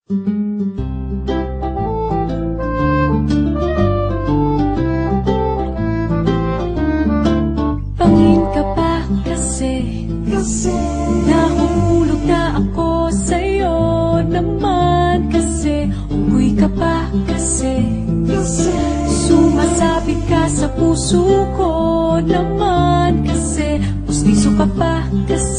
Pangin ka pa kasi nahuhulog na ako sa'yo naman kasi umuwi ka pa kasi sumasabit ka sa puso ko naman kasi pustiso ka pa kasi